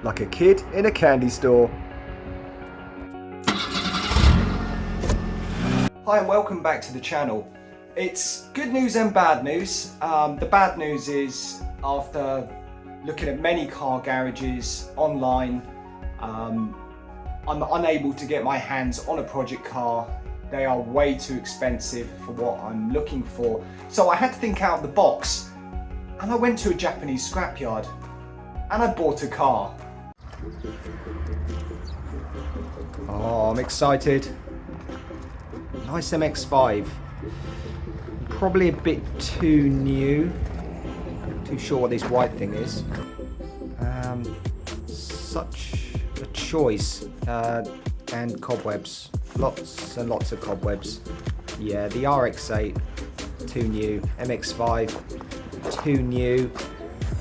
like a kid in a candy store. Hi and welcome back to the channel. It's good news and bad news. The bad news is, after looking at many car garages online, I'm unable to get my hands on a project car. They are way too expensive for what I'm looking for. So I had to think out of the box, and I went to a Japanese scrapyard and I bought a car. Oh, I'm excited. Nice MX-5. Probably a bit too new. Too sure what this white thing is. Such a choice. And cobwebs. Lots and lots of cobwebs. Yeah, the RX-8, too new. MX-5, too new.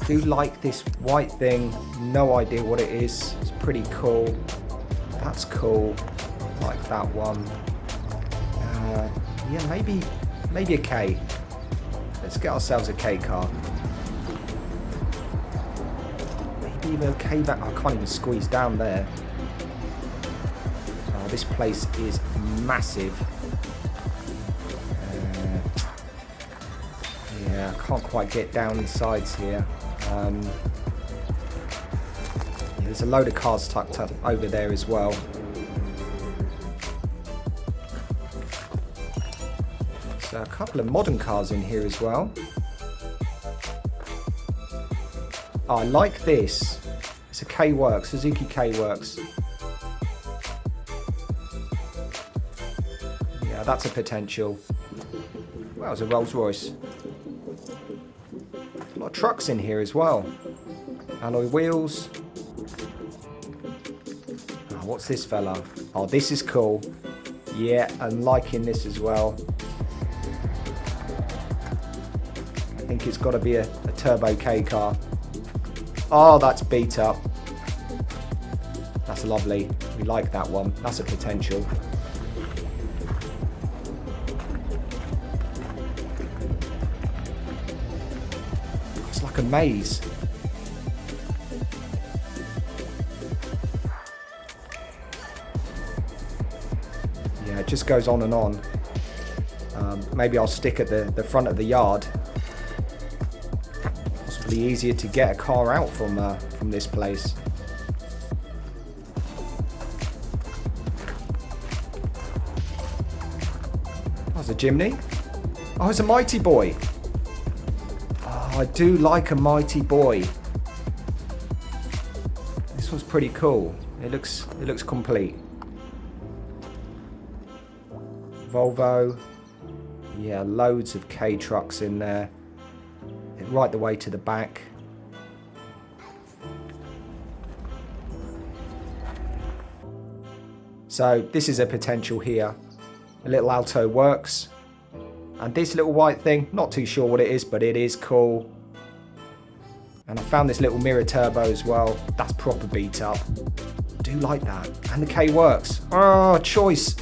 Do like this white thing. No idea what it is. It's pretty cool. That's cool. Like that one. Yeah, maybe a K. Let's get ourselves a K car. Maybe even a K back. I can't even squeeze down there. Oh, this place is massive. Yeah, I can't quite get down the sides here. Yeah, there's a load of cars tucked up over there as well. So a couple of modern cars in here as well. Oh, I like this. It's a K-Works, Suzuki K-Works. Yeah, that's a potential. Well, it's a Rolls Royce. A lot of trucks in here as well. Alloy wheels. Oh, what's this fella? Oh, this is cool. Yeah, I'm liking this as well. I think it's got to be a Turbo K car. Oh, that's beat up. That's lovely. We like that one. That's a potential. It's like a maze. Yeah, it just goes on and on. Maybe I'll stick at the front of the yard. Possibly easier to get a car out from this place. Oh, it's a Jimny. Oh, it's a Mighty Boy. Oh, I do like a Mighty Boy. This one's pretty cool. It looks complete. Volvo. Yeah, loads of K trucks in there. Right the way to the back. So this is a potential here. A little Alto Works. And this little white thing, not too sure what it is, but it is cool. And I found this little mirror turbo as well. That's proper beat up. Do like that. And the K Works. Oh, choice.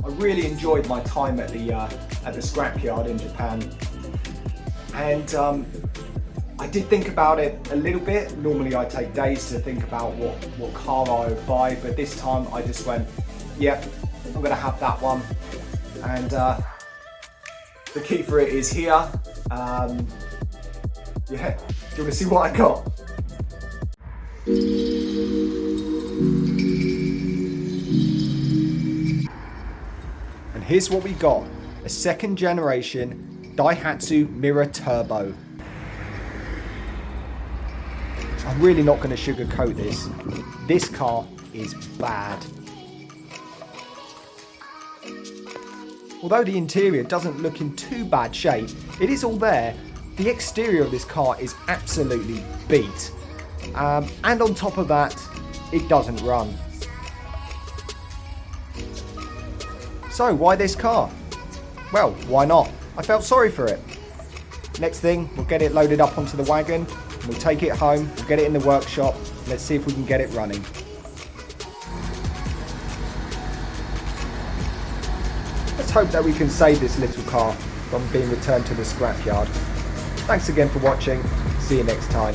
I really enjoyed my time at the scrapyard in Japan. And I did think about it a little bit. Normally I take days to think about what car I would buy, but this time I just went, yep, I'm going to have that one. And the key for it is here. Yeah, do you want to see what I got? And here's what we got. A second generation Daihatsu Mirror Turbo. I'm really not going to sugarcoat this. This car is bad. Although the interior doesn't look in too bad shape, it is all there. The exterior of this car is absolutely beat. And on top of that, it doesn't run. So why this car? Well, why not? I felt sorry for it. Next thing, we'll get it loaded up onto the wagon, we'll take it home, we'll get it in the workshop, let's see if we can get it running. Let's hope that we can save this little car from being returned to the scrapyard. Thanks again for watching, see you next time.